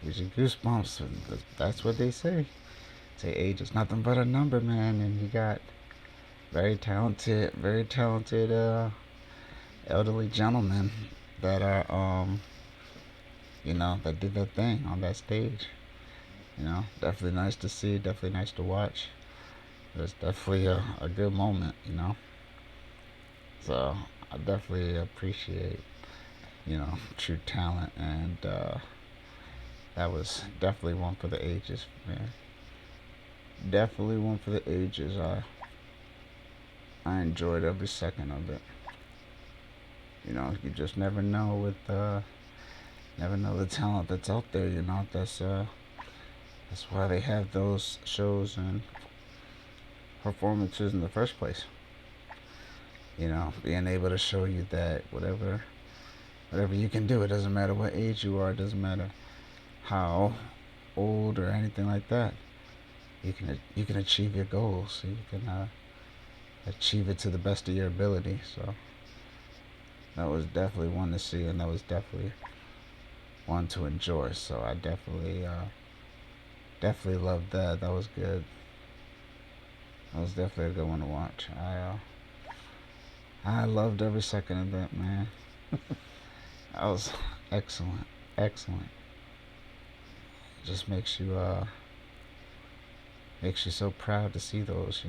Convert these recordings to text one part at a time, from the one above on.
gives you goosebumps. And that's what they say. Say age is nothing but a number, man. And you got very talented elderly gentlemen that are that did their thing on that stage. Definitely nice to see, definitely nice to watch. It was definitely a good moment. So I definitely appreciate true talent, and that was definitely one for the ages, man. Definitely one for the ages. I enjoyed every second of it. You just never know never know the talent that's out there. That's why they have those shows and performances in the first place. Being able to show you that whatever you can do, it doesn't matter what age you are, it doesn't matter how old or anything like that. You can achieve your goals. You can achieve it to the best of your ability. So that was definitely one to see, and that was definitely one to enjoy. So I definitely loved that. That was good. That was definitely a good one to watch. I loved every second of that, man. That was excellent, excellent. It just makes you so proud to see those.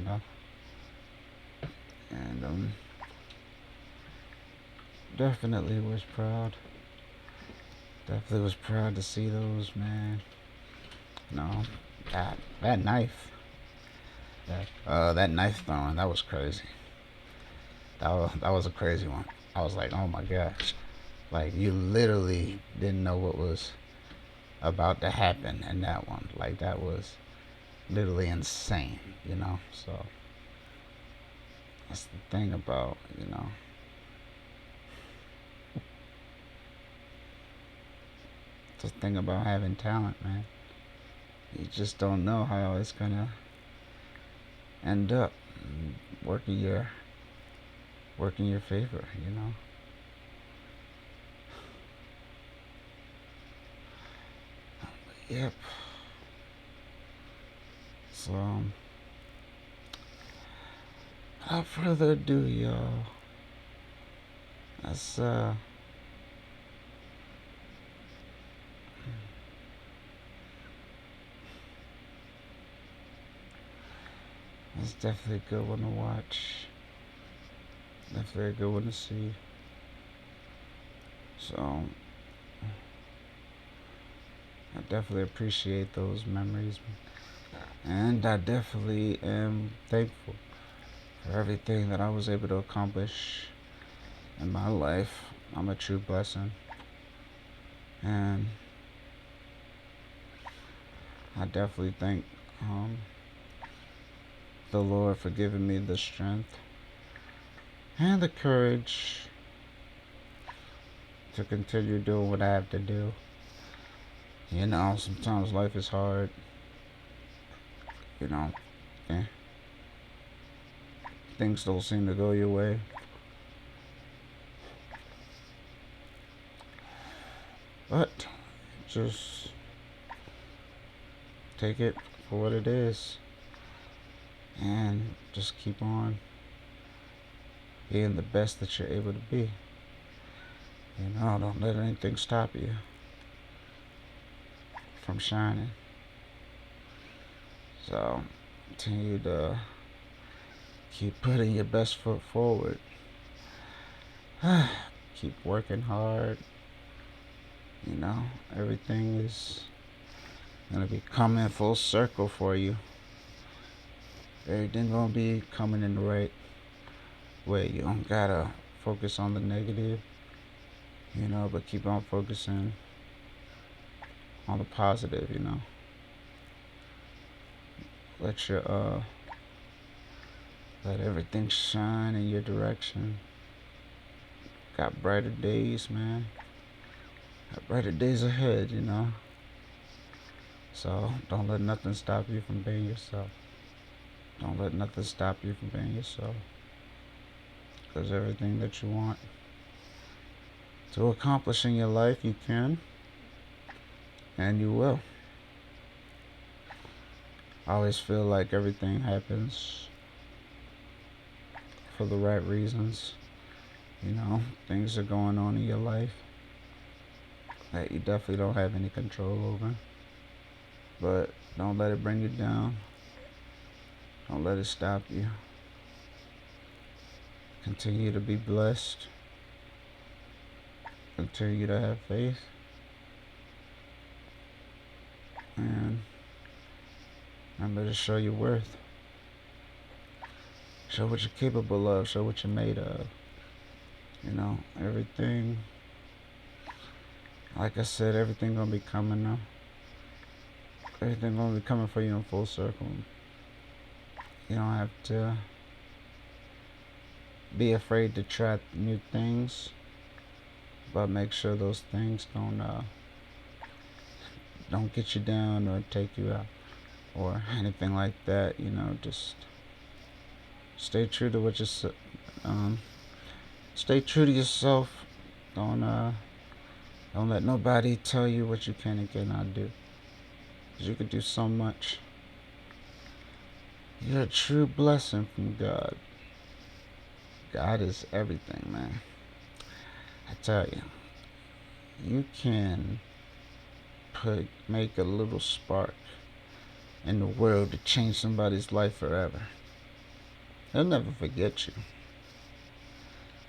And definitely was proud. Definitely was proud to see those, man. No, that knife, that knife throwing, that was crazy. That was a crazy one. I was like, oh my gosh, like you literally didn't know what was about to happen in that one. Like that was literally insane. So that's the thing about the thing about having talent, man. You just don't know how it's gonna end up working your favor. Yep. So without further ado, y'all, let's that's definitely a good one to watch. Definitely a good one to see. So I definitely appreciate those memories, and I definitely am thankful for everything that I was able to accomplish in my life. I'm a true blessing, and I definitely thank the Lord for giving me the strength and the courage to continue doing what I have to do. Sometimes life is hard. You know, eh, things don't seem to go your way. But just take it for what it is and just keep on being the best that you're able to be. Don't let anything stop you from shining. So continue to keep putting your best foot forward. Keep working hard. Everything is gonna be coming full circle for you. Everything gonna be coming in the right way. You don't gotta focus on the negative, but keep on focusing on the positive. Let your let everything shine in your direction. Got brighter days, man. Got brighter days ahead. So don't let nothing stop you from being yourself. Don't let nothing stop you from being yourself. Because everything that you want to accomplish in your life, you can. And you will. I always feel like everything happens for the right reasons. You know, things are going on in your life that you definitely don't have any control over. But don't let it bring you down. Don't let it stop you. Continue to be blessed. Continue to have faith. And remember to show your worth. Show what you're capable of. Show what you're made of. You know, everything. Like I said, everything gonna be coming now. Everything gonna be coming for you in full circle. You don't have to be afraid to try new things, but make sure those things don't get you down or take you out or anything like that. You know, just stay true to what you stay true to yourself. Don't let nobody tell you what you can and cannot do. 'Cause you can do so much. You're a true blessing from God. God is everything, man. I tell you, you can make a little spark in the world to change somebody's life forever. They'll never forget you.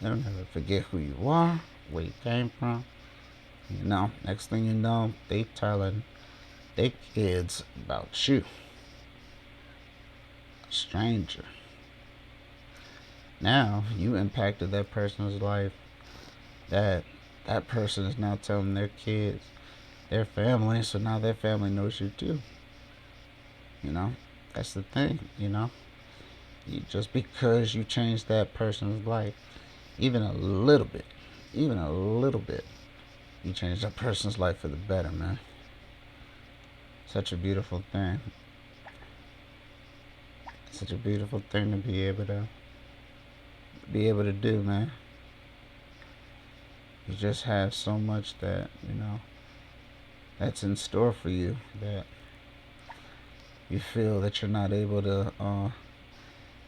They'll never forget who you are, where you came from. You know, next thing you know, they telling their kids about you. A stranger. Now you impacted that person's life. That person is now telling their kids, their family, so now their family knows you too. You know, that's the thing. You know, just because you changed that person's life, even a little bit, even a little bit, you changed that person's life for the better, man. Such a beautiful thing. Such a beautiful thing to be able to do, man. You just have so much that, you know, that's in store for you, that you feel that you're not able to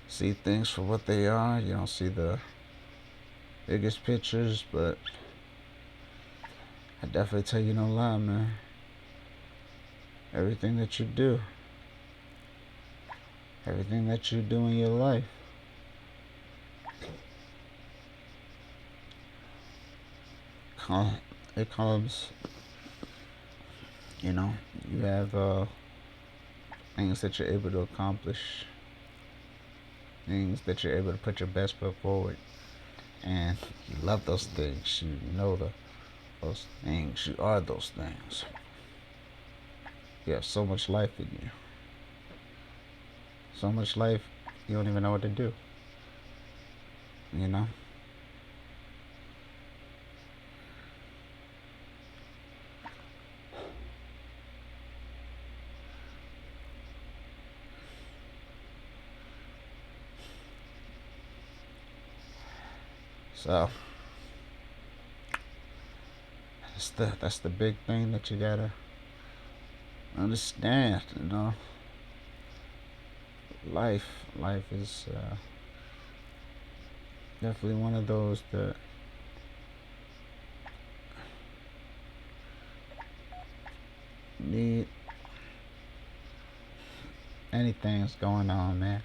see things for what they are. You don't see the biggest pictures, but I definitely tell you no lie, man. Everything that you do, everything that you do in your life, it comes, you know, you have things that you're able to accomplish, things that you're able to put your best foot forward, and you love those things. You know those things. You are those things. You have so much life in you. So much life, you don't even know what to do. You know? So that's the big thing that you gotta understand, you know. Life is definitely one of those that need anything's going on, man.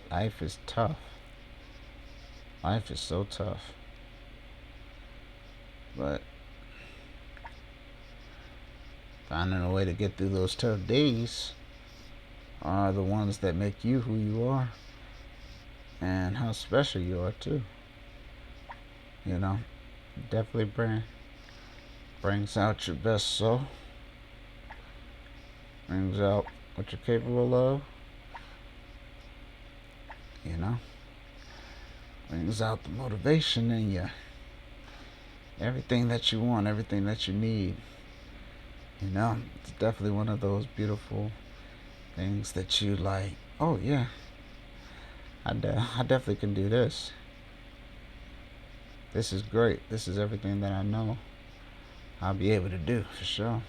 Life is tough. Life is so tough. But finding a way to get through those tough days are the ones that make you who you are and how special you are too. You know, definitely brings out your best soul, brings out what you're capable of, you know, brings out the motivation in you, everything that you want, everything that you need. You know, it's definitely one of those beautiful things that you like. Oh yeah, I definitely can do this. This is great. This is everything that I know I'll be able to do for sure.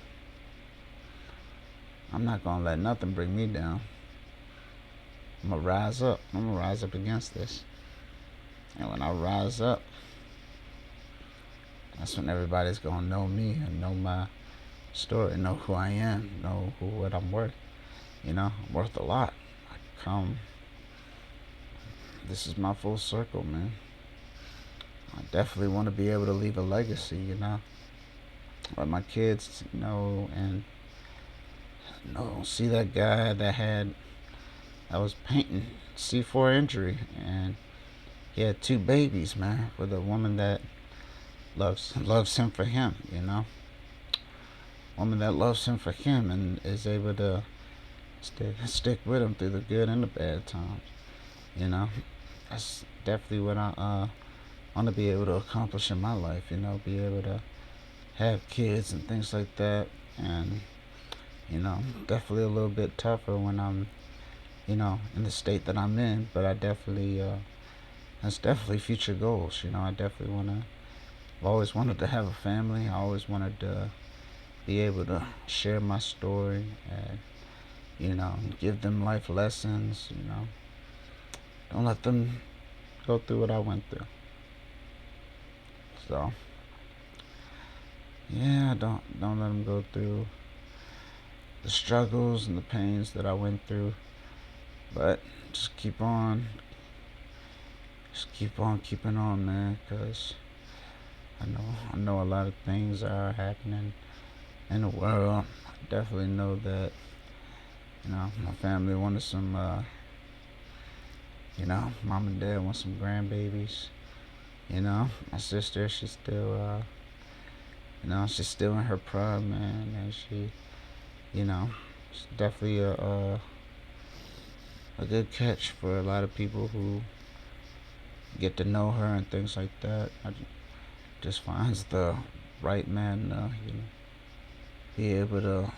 I'm not gonna let nothing bring me down. I'm gonna rise up. I'm gonna rise up against this. And when I rise up, that's when everybody's gonna know me and know my story, know who I am, know what I'm worth. I'm worth a lot. I come. This is my full circle, man. I definitely want to be able to leave a legacy, let my kids know and see that guy that was painting C4 injury, and he had two babies, man, with a woman that loves him for him, woman that loves him for him and is able to stick with him through the good and the bad times. That's definitely what I want to be able to accomplish in my life. Be able to have kids and things like that, and definitely a little bit tougher when I'm in the state that I'm in, but I definitely that's definitely future goals. I definitely I've always wanted to have a family. I always wanted to be able to share my story and give them life lessons. Don't let them go through what I went through. So yeah, don't let them go through the struggles and the pains that I went through, but just keep on keeping on, man, because I know a lot of things are happening in the world. I definitely know that my family wanted some mom and dad want some grandbabies. My sister, she's still in her prime, man, and she's definitely a good catch for a lot of people who get to know her and things like that. I just finds the right man, be able to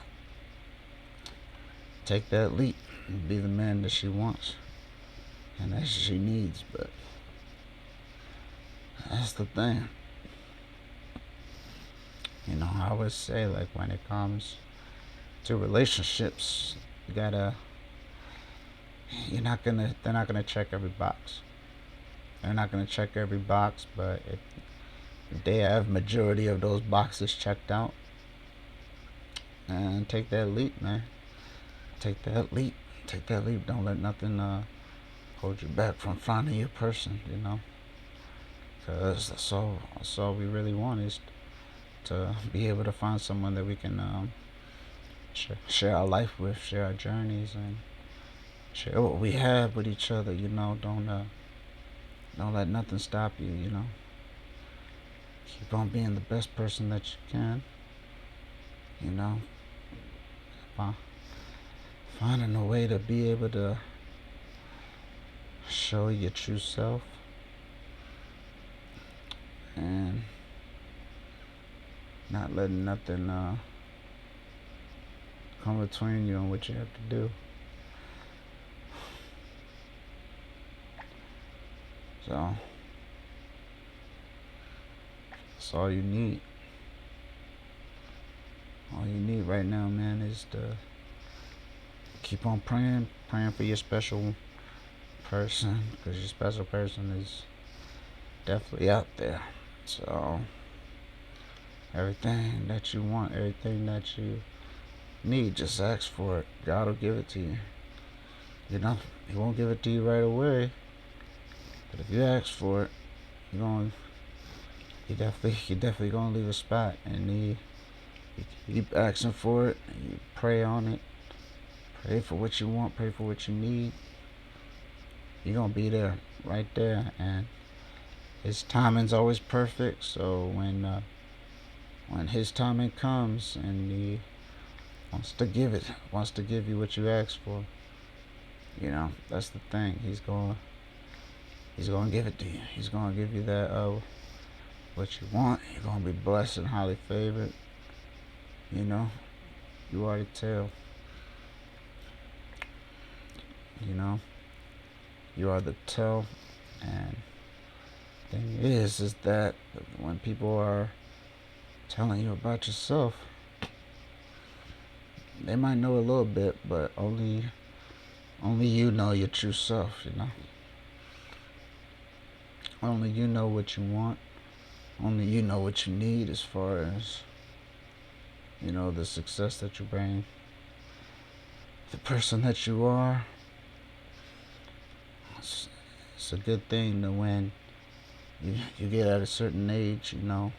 take that leap and be the man that she wants and that she needs. But that's the thing. I always say, like, when it comes to relationships, they're not gonna check every box. They're not gonna check every box, but if they have majority of those boxes checked out, and take that leap, man. Take that leap. Take that leap. Don't let nothing hold you back from finding your person, Because that's all we really want is to be able to find someone that we can share our life with, share our journeys, and share what we have with each other. Don't let nothing stop you. Keep on being the best person that you can. You know, finding a way to be able to show your true self and not letting nothing come between you and what you have to do. So that's all you need. All you need right now, man, is to keep on praying for your special person, because your special person is definitely out there. So everything that you want, everything that you need, just ask for it. God will give it to you. He won't give it to you right away, but if you ask for it, he definitely gonna leave a spot, and you keep asking for it, and you pray on it. Pray for what you want, pray for what you need. You're gonna be there, right there, and his timing's always perfect. So when his timing comes and he wants to give you what you asked for, that's the thing. He's gonna give it to you. He's gonna give you that what you want. You're gonna be blessed and highly favored. You already tell. You are the tell, and thing is that when people are telling you about yourself. They might know a little bit, but only you know your true self, you know. Only you know what you want. Only you know what you need as far as, you know, the success that you bring, the person that you are. It's a good thing that when you get at a certain age, you know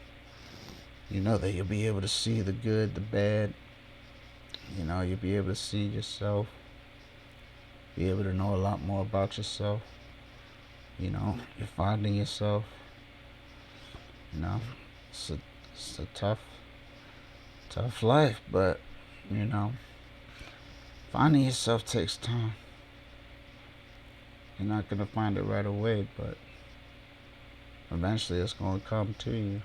that you'll be able to see the good, the bad. You know, you'll be able to see yourself, be able to know a lot more about yourself. You know, you're finding yourself. You know, it's a tough life, but you know, finding yourself takes time. You're not gonna find it right away, but eventually it's gonna come to you,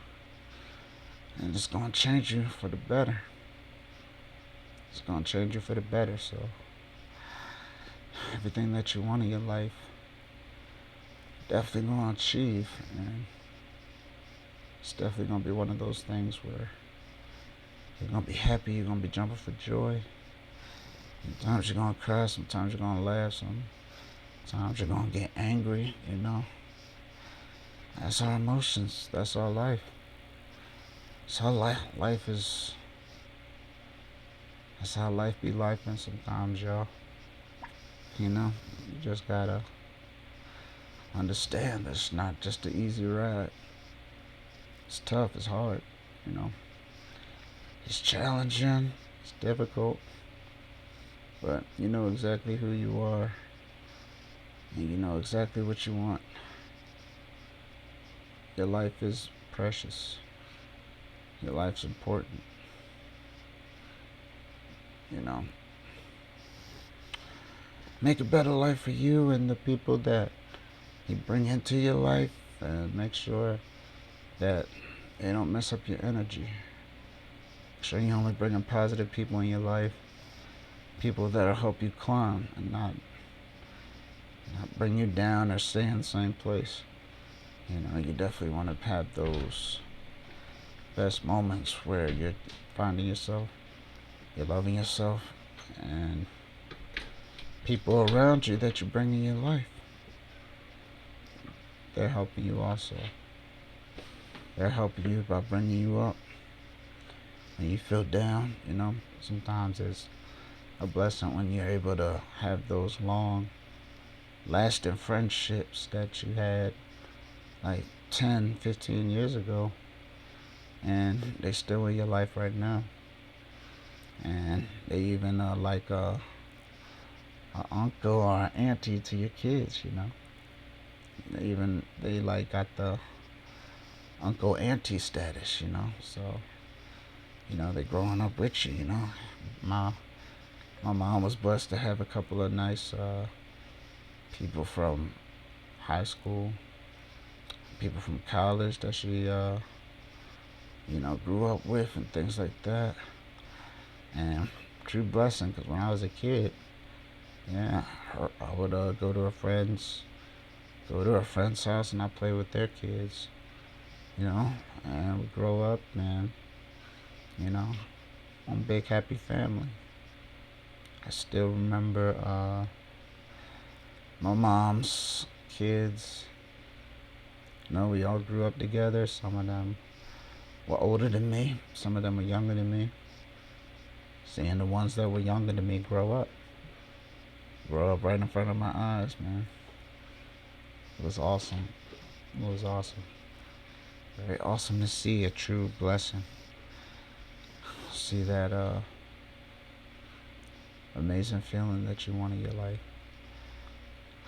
and it's gonna change you for the better. It's gonna change you for the better. So everything that you want in your life, definitely gonna achieve, and it's definitely gonna be one of those things where you're gonna be happy, you're gonna be jumping for joy. Sometimes you're gonna cry, sometimes you're gonna laugh, sometimes you're gonna get angry, you know. That's our emotions, that's our life. That's how life is. That's how life be life, and sometimes, y'all. You know, you just gotta understand it's not just an easy ride. It's tough, it's hard, you know. It's challenging, it's difficult, but you know exactly who you are, and you know exactly what you want. Your life is precious. Your life's important. You know, make a better life for you and the people that you bring into your life, and make sure that they don't mess up your energy. Make sure you only bring in positive people in your life, people that'll help you climb and not bring you down or stay in the same place. You know, you definitely want to have those best moments where you're finding yourself, you're loving yourself, and people around you that you bring in your life, they're helping you also. They're helping you by bringing you up when you feel down. You know, sometimes it's a blessing when you're able to have those long lasting friendships that you had like 10, 15 years ago, and they still in your life right now, and they even like a uncle or an auntie to your kids. You know, they like got the uncle auntie status. You know, so you know they growing up with you. You know, my my mom was blessed to have a couple of nice people from high school, people from college that she you know, grew up with and things like that. And true blessing, because when I was a kid, yeah, I would go to a friend's house, and I play with their kids, you know, and we grow up, man, you know, one big happy family. I still remember my mom's kids. You know, we all grew up together. Some of them were older than me. Some of them were younger than me. Seeing the ones that were younger than me grow up right in front of my eyes, man. It was awesome. It was awesome. Very awesome to see, a true blessing. See that amazing feeling that you want in your life.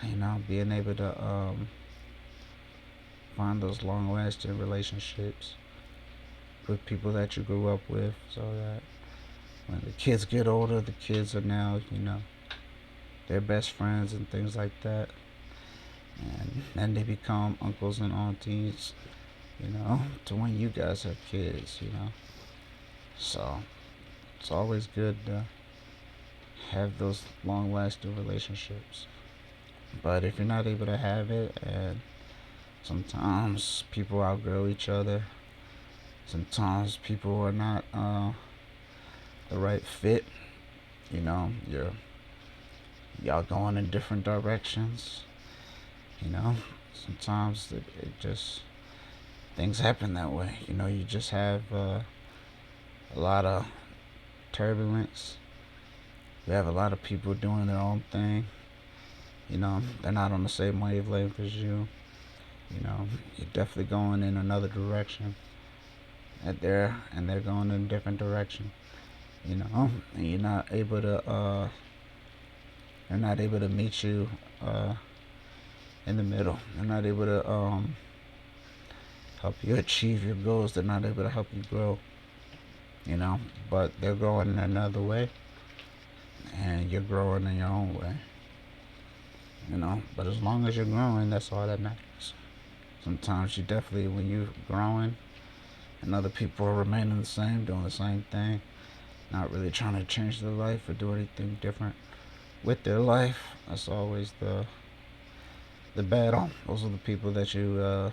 You know, being able to find those long lasting relationships with people that you grew up with, so that when the kids get older, the kids are now, you know, their best friends and things like that. And then they become uncles and aunties, you know, to when you guys have kids, you know. So it's always good to have those long lasting relationships. But if you're not able to have it, and sometimes people outgrow each other, Sometimes people are not the right fit. Y'all going in different directions. You know, sometimes it just things happen that way. You just have a lot of turbulence. You have a lot of people doing their own thing. They're not on the same wavelength as you. You're definitely going in another direction. And they're going in a different direction. And they're not able to meet you in the middle. They're not able to help you achieve your goals. They're not able to help you grow. But they're growing in another way, and you're growing in your own way. But as long as you're growing, that's all that matters. Sometimes you definitely, when you're growing and other people are remaining the same, doing the same thing, not really trying to change their life or do anything different with their life, that's always the battle. Those are the people that you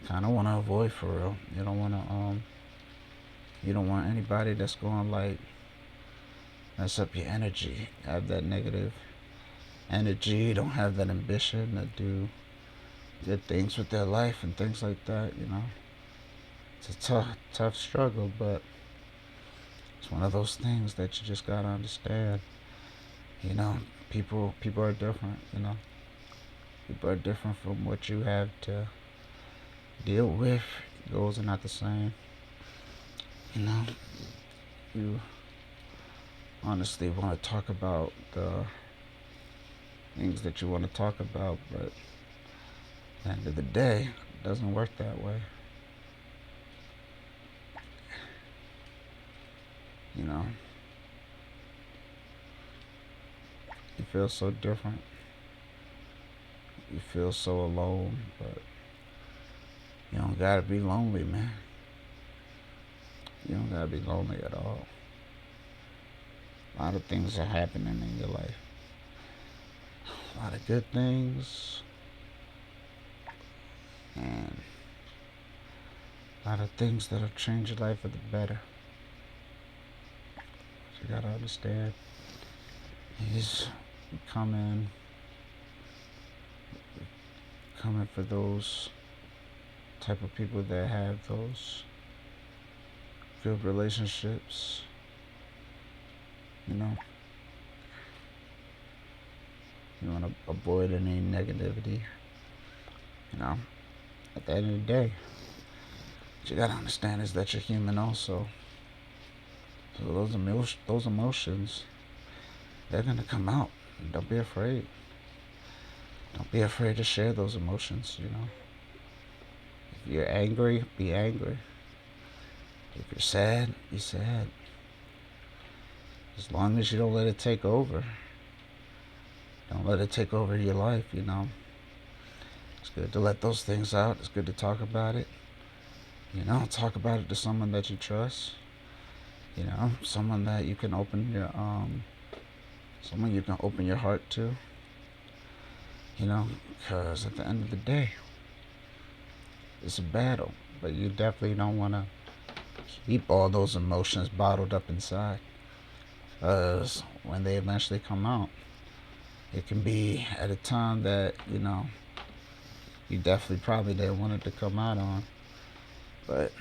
kind of want to avoid for real. You don't want anybody that's going to like mess up your energy, have that negative energy, don't have that ambition to do good things with their life and things like that. It's a tough struggle, but it's one of those things that you just gotta understand. People are different. People are different from what you have to deal with. Goals are not the same. You honestly want to talk about the things that you want to talk about, but at the end of the day, it doesn't work that way. You feel so different. You feel so alone, but you don't gotta be lonely, man. You don't gotta be lonely at all. A lot of things are happening in your life. A lot of good things, and a lot of things that'll change your life for the better. What you gotta understand is coming for those type of people that have those good relationships. You want to avoid any negativity. At the end of the day, what you gotta understand is that you're human also. So those emotions, they're gonna come out. Don't be afraid. Don't be afraid to share those emotions. If you're angry, be angry. If you're sad, be sad. As long as you don't let it take over. Don't let it take over your life. It's good to let those things out. It's good to talk about it. Talk about it to someone that you trust. Someone that you can open your heart to. Because at the end of the day, it's a battle, but you definitely don't want to keep all those emotions bottled up inside. Because when they eventually come out, it can be at a time that, you definitely probably didn't want it to come out on. But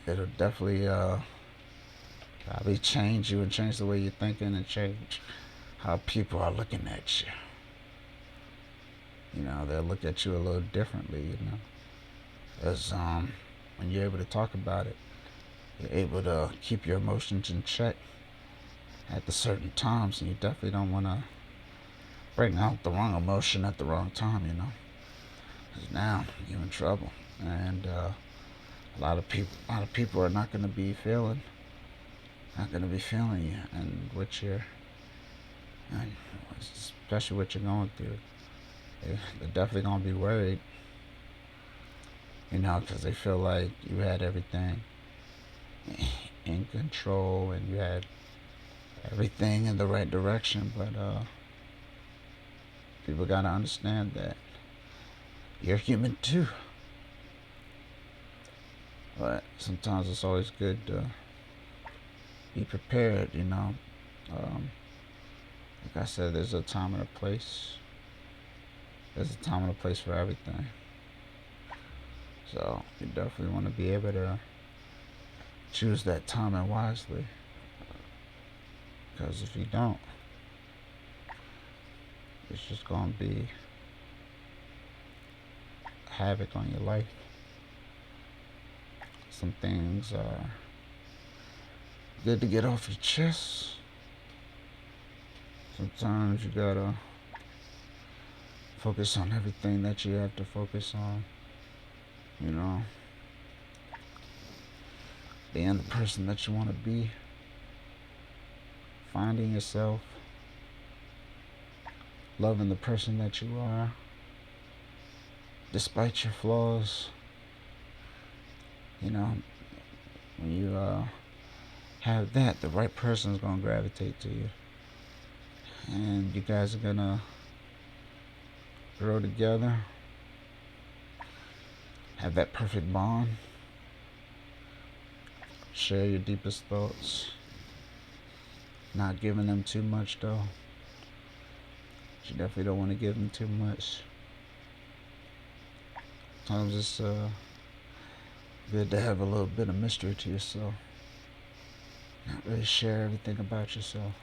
it'll definitely probably change you and change the way you're thinking and change how people are looking at you. They'll look at you a little differently, Because when you're able to talk about it, you're able to keep your emotions in check at the certain times, and you definitely don't want to bring out the wrong emotion at the wrong time, Because now you're in trouble, and a lot of people are not going to be feeling you, and especially what you're going through. They're definitely gonna be worried, because they feel like you had everything in control and you had everything in the right direction. But people gotta understand that you're human too. But sometimes it's always good to be prepared, you know. Um, like I said, there's a time and a place. There's a time and a place for everything. So you definitely want to be able to choose that timing wisely. Because if you don't, it's just going to be havoc on your life. Some things are good to get off your chest. Sometimes you gotta focus on everything that you have to focus on. You know, being the person that you want to be, finding yourself, loving the person that you are, despite your flaws. You know, when you have that, the right person is gonna gravitate to you, and you guys are gonna grow together, have that perfect bond, share your deepest thoughts, not giving them too much though. You definitely don't want to give them too much. Sometimes it's good to have a little bit of mystery to yourself, not really share everything about yourself,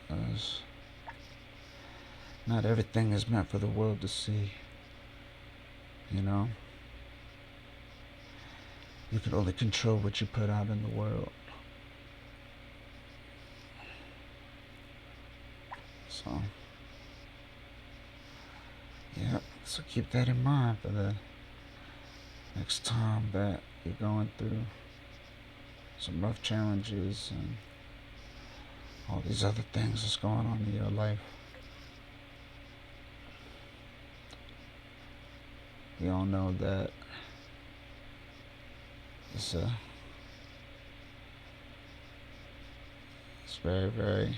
because not everything is meant for the world to see. You know, you can only control what you put out in the world. So, yeah, so keep that in mind for the next time that you're going through some rough challenges and all these other things that's going on in your life. We all know that it's it's very, very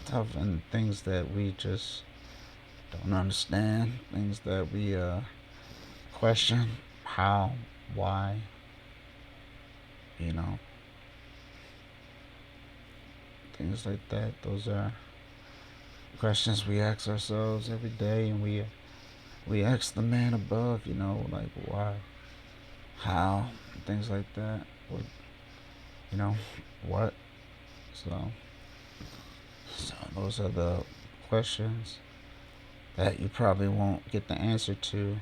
tough, and things that we just don't understand, things that we question how, why, you know, things like that. Those are questions we ask ourselves every day, and we ask the man above, you know, like why, how, things like that. What, you know, what? So, so those are the questions that you probably won't get the answer to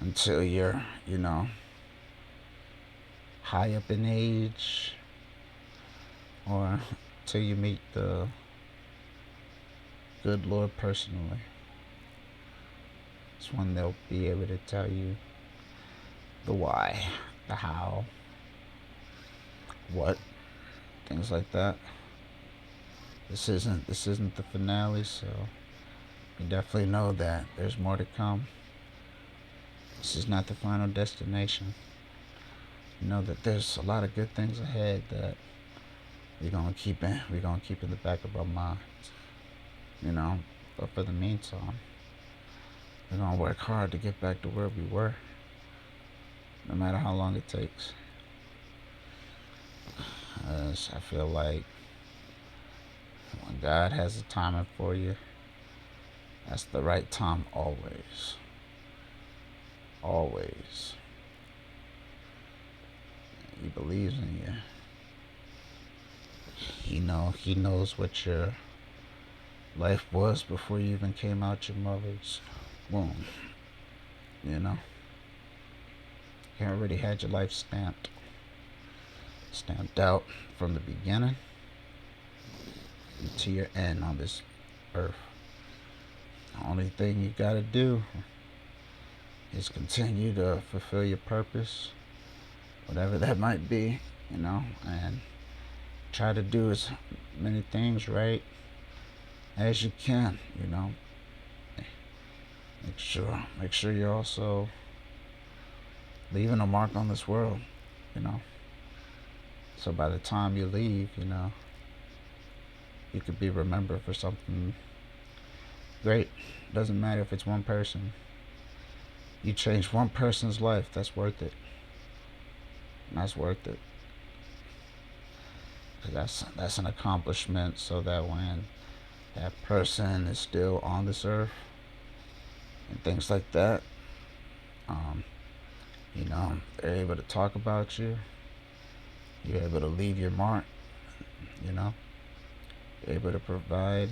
until you're, you know, high up in age, or till you meet the good Lord personally. It's when they'll be able to tell you the why, the how, what, things like that. This isn't the finale, so you definitely know that there's more to come. This is not the final destination. You know that there's a lot of good things ahead that we're gonna keep in the back of our minds. You know, but for the meantime, we're gonna work hard to get back to where we were, no matter how long it takes. As I feel like when God has a timing for you, that's the right time always. Always. He believes in you. He knows what your life was before you even came out your mother's womb. You know? He already had your life stamped out from the beginning to your end on this earth. The only thing you gotta do is continue to fulfill your purpose, whatever that might be, you know, and try to do as many things right as you can, you know. Make sure you're also leaving a mark on this world, you know. So by the time you leave, you know, you could be remembered for something great. Doesn't matter if it's one person. You change one person's life, that's worth it. That's worth it. That's an accomplishment, so that when that person is still on this earth and things like that, um, they're able to talk about you. You're able to leave your mark. You know, you're able to provide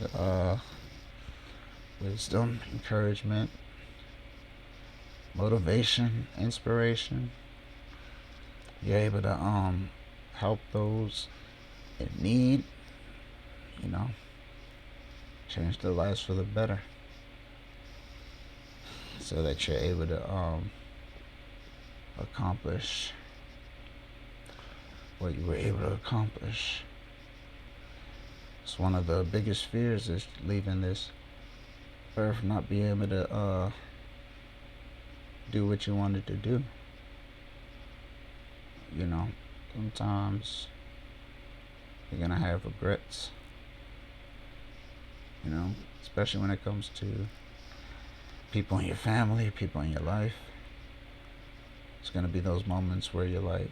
wisdom, encouragement, motivation, inspiration. You're able to help those in need. You know, change their lives for the better, so that you're able to accomplish what you were able to accomplish. It's one of the biggest fears is leaving this earth, not being able to do what you wanted to do. You know, sometimes you're gonna have regrets. You know, especially when it comes to people in your family, people in your life. It's gonna be those moments where you're like,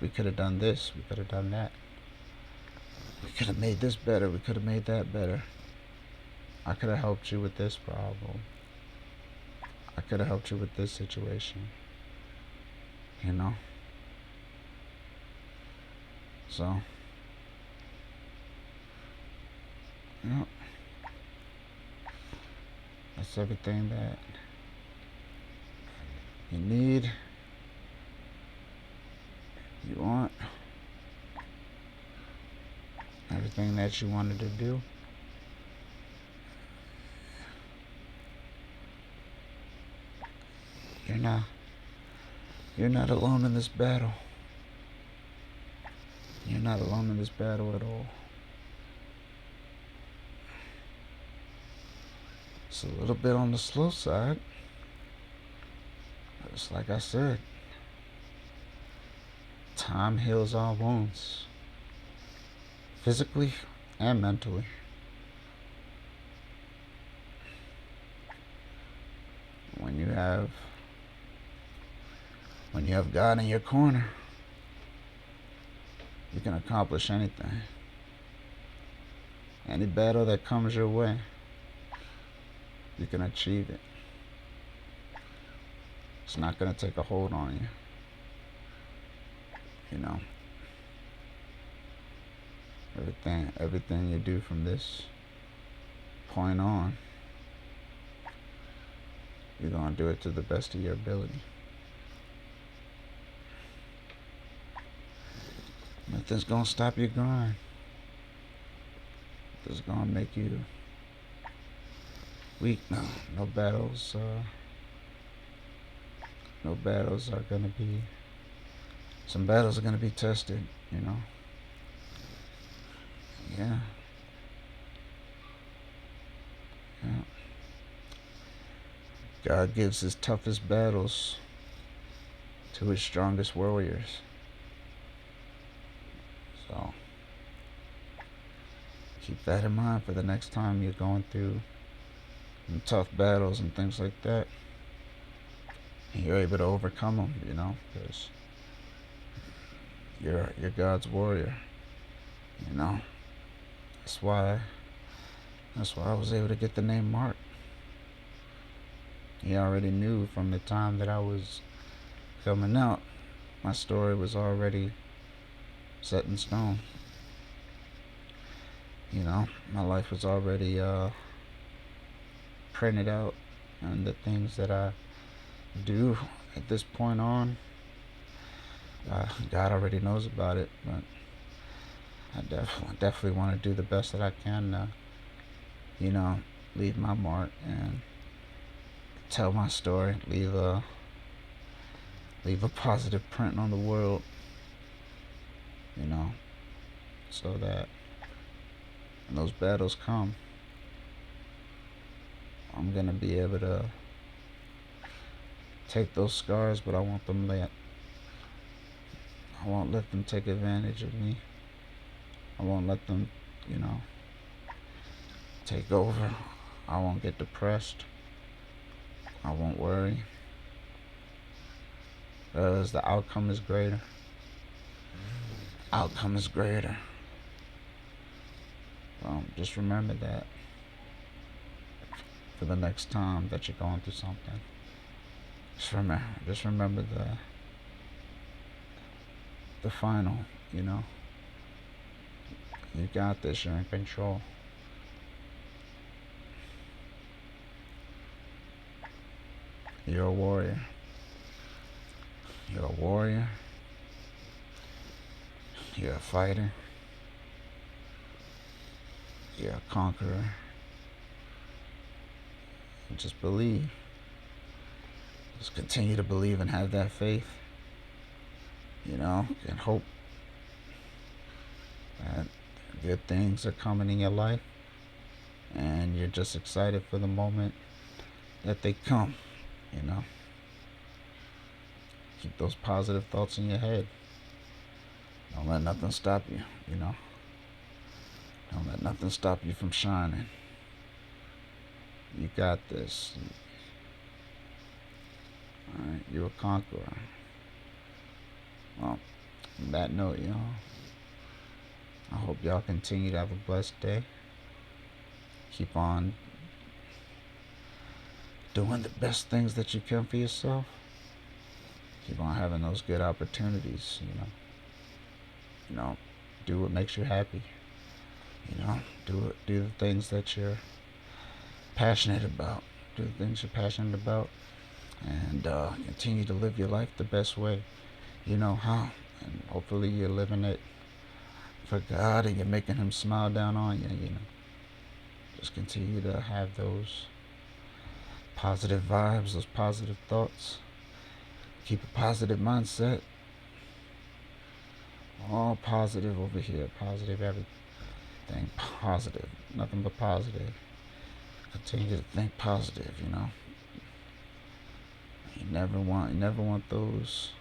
we could have done this, we could have done that. We could have made this better, we could have made that better. I could have helped you with this problem. I could have helped you with this situation. You know? So, yeah. That's everything that you need, you want, everything that you wanted to do. You're not alone in this battle. You're not alone in this battle at all. It's a little bit on the slow side. Just like I said, time heals all wounds, physically and mentally. When you have God in your corner, you can accomplish anything. Any battle that comes your way, you can achieve it. It's not going to take a hold on you. You know, everything you do from this point on, you're going to do it to the best of your ability. Nothing's going to stop your grind. Nothing's going to make you weak. No battles. No battles are going to be... Some battles are going to be tested, you know. Yeah. God gives his toughest battles to his strongest warriors. So keep that in mind for the next time you're going through some tough battles and things like that. And you're able to overcome them, you know, because you're God's warrior. You know, that's why I was able to get the name Mark. He already knew from the time that I was coming out. My story was already set in stone. You know, my life was already printed out, and the things that I do at this point on, God already knows about it. But I definitely want to do the best that I can to, you know, leave my mark and tell my story, leave a positive print on the world, you know, so that when those battles come, I'm gonna be able to take those scars, but I won't let them take advantage of me. I won't let them, you know, take over. I won't get depressed. I won't worry, because the outcome is greater. Outcome is greater. Just remember that for the next time that you're going through something. Just remember the final, you know. You got this, you're in control. You're a warrior. You're a warrior. You're a fighter. You're a conqueror. And just believe. Just continue to believe and have that faith. You know, and hope that good things are coming in your life. And you're just excited for the moment that they come, you know. Keep those positive thoughts in your head. Don't let nothing stop you, you know. Don't let nothing stop you from shining. You got this. Alright, you're a conqueror. Well, on that note, y'all, I hope y'all continue to have a blessed day. Keep on doing the best things that you can for yourself. Keep on having those good opportunities, you know. You know, do what makes you happy. You know, do the things that you're passionate about. Do the things you're passionate about, and continue to live your life the best way you know how. And hopefully you're living it for God, and you're making Him smile down on you. You know, just continue to have those positive vibes, those positive thoughts. Keep a positive mindset. All positive over here. Positive everything. Positive. Nothing but positive. Continue to think positive, you know. You never want those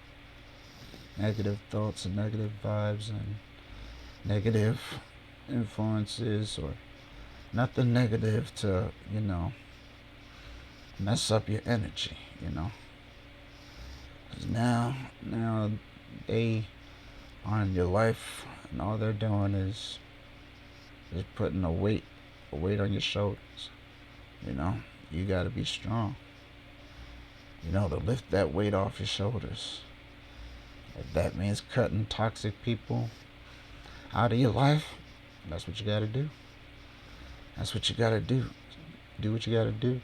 negative thoughts and negative vibes and negative influences, or nothing negative to, you know, mess up your energy, you know. 'Cause now they are in your life, and all they're doing is putting a weight on your shoulders. You know, you got to be strong, you know, to lift that weight off your shoulders. If that means cutting toxic people out of your life, that's what you got to do. That's what you got to do. Do what you got to do,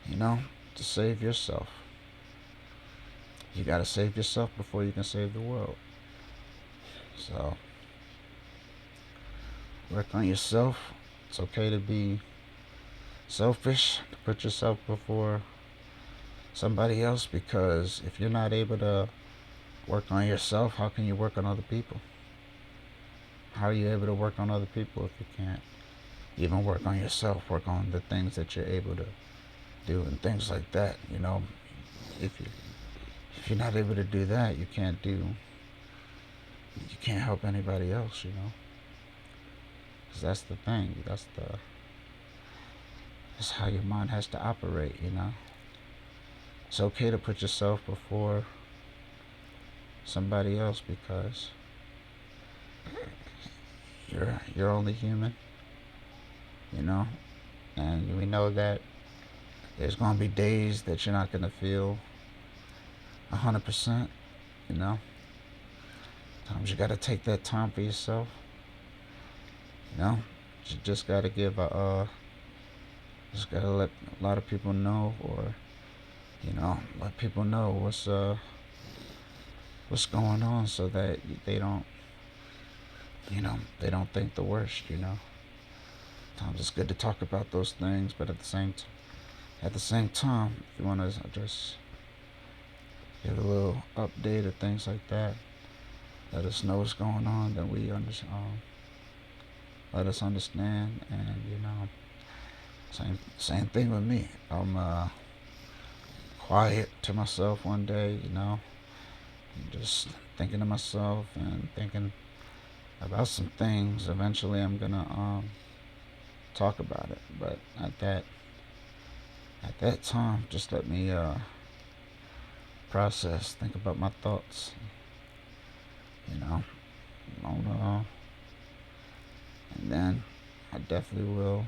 you know, to save yourself. You got to save yourself before you can save the world. So, work on yourself. It's okay to be selfish, to put yourself before somebody else, because if you're not able to work on yourself, how can you work on other people? How are you able to work on other people if you can't even work on yourself? Work on the things that you're able to do and things like that, you know. If you're not able to do that, you can't help anybody else, you know. 'Cause that's the thing. That's how your mind has to operate, you know. It's okay to put yourself before somebody else, because you're only human, you know. And we know that there's gonna be days that you're not gonna feel 100%, you know. Sometimes you gotta take that time for yourself, you know. You just gotta just gotta let a lot of people know, or, you know, let people know what's going on, so that they don't, you know, they don't think the worst, you know. Sometimes it's good to talk about those things, but at the same time, if you want to just give a little update or things like that, let us know what's going on, then we understand. Let us understand, and, you know, same thing with me. I'm quiet to myself one day, you know, just thinking to myself and thinking about some things. Eventually I'm gonna talk about it, but at At that time, just let me process, think about my thoughts, you know, don't, and then I definitely will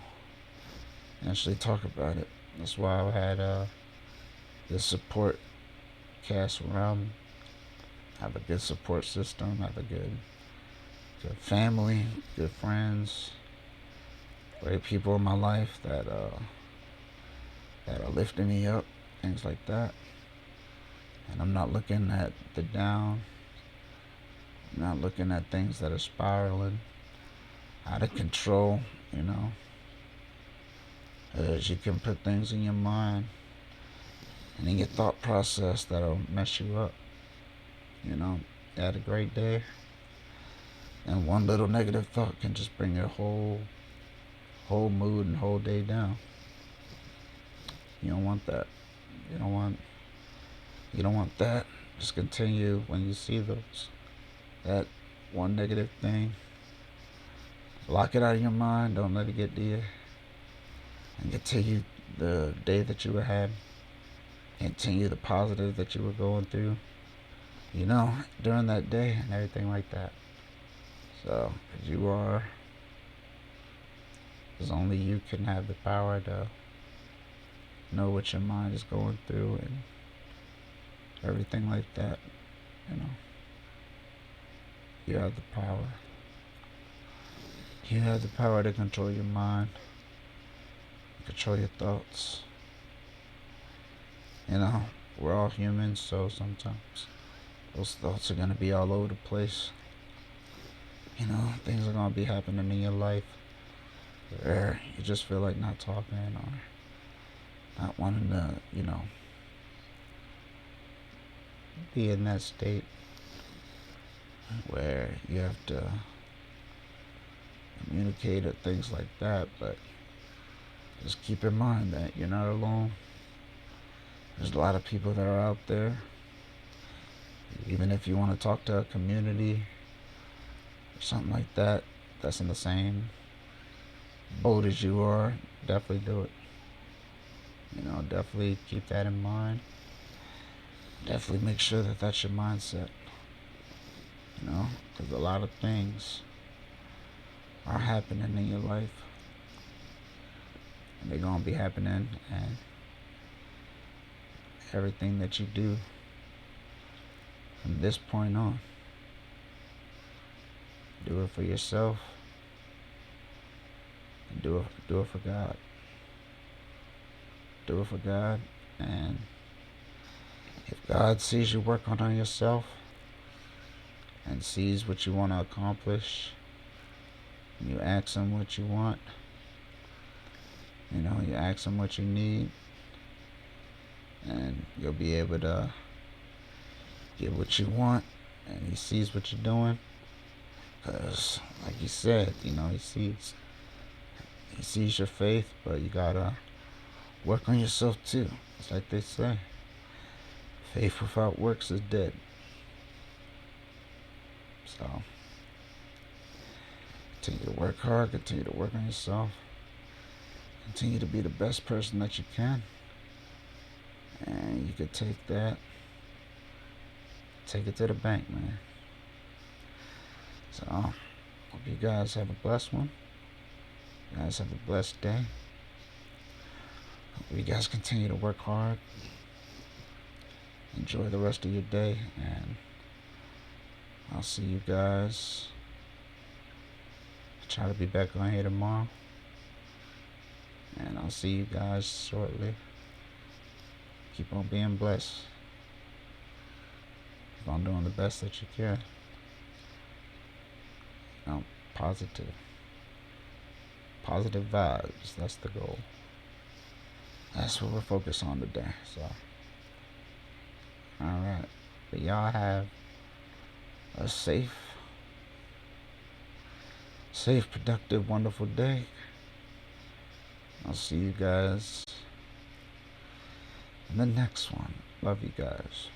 actually talk about it. That's why I had this support cast around me. Have a good support system, have a good family, good friends, great people in my life that are lifting me up, things like that. And I'm not looking at the down. I'm not looking at things that are spiraling out of control, you know. As you can put things in your mind and in your thought process that'll mess you up. You know, you had a great day, and one little negative thought can just bring your whole mood and whole day down. You don't want that. You don't want you don't want that. Just continue when you see that one negative thing. Block it out of your mind. Don't let it get to you. And continue the day that you were having. Continue the positive that you were going through. You know, during that day and everything like that. So, because only you can have the power to know what your mind is going through and everything like that. You know, you have the power. You have the power to control your mind, control your thoughts. You know, we're all humans, so sometimes those thoughts are gonna be all over the place. You know, things are gonna be happening in your life where you just feel like not talking or not wanting to, you know, be in that state where you have to communicate or things like that. But just keep in mind that you're not alone. There's a lot of people that are out there. Even if you want to talk to a community or something like that, that's in the same boat as you are, definitely do it. You know, definitely keep that in mind. Definitely make sure that that's your mindset. You know, because a lot of things are happening in your life, and they're gonna be happening, and everything that you do from this point on, do it for yourself, and do it for God. Do it for God, and if God sees you working on yourself and sees what you want to accomplish, and you ask Him what you want, you know, you ask Him what you need, and you'll be able to get what you want, and He sees what you're doing, because like He said, you know, He sees your faith, but you gotta work on yourself too. It's like they say, faith without works is dead. So continue to work hard, continue to work on yourself, continue to be the best person that you can, and you could take it to the bank, man. So hope you guys have a blessed one. You guys have a blessed day. Hope you guys continue to work hard. Enjoy the rest of your day, and I'll see you guys. Try to be back on here tomorrow, and I'll see you guys shortly. Keep on being blessed. Keep on doing the best that you can. You know, positive vibes. That's the goal. That's what we're focused on today. So, all right. But y'all have a safe, productive, wonderful day. I'll see you guys in the next one. Love you guys.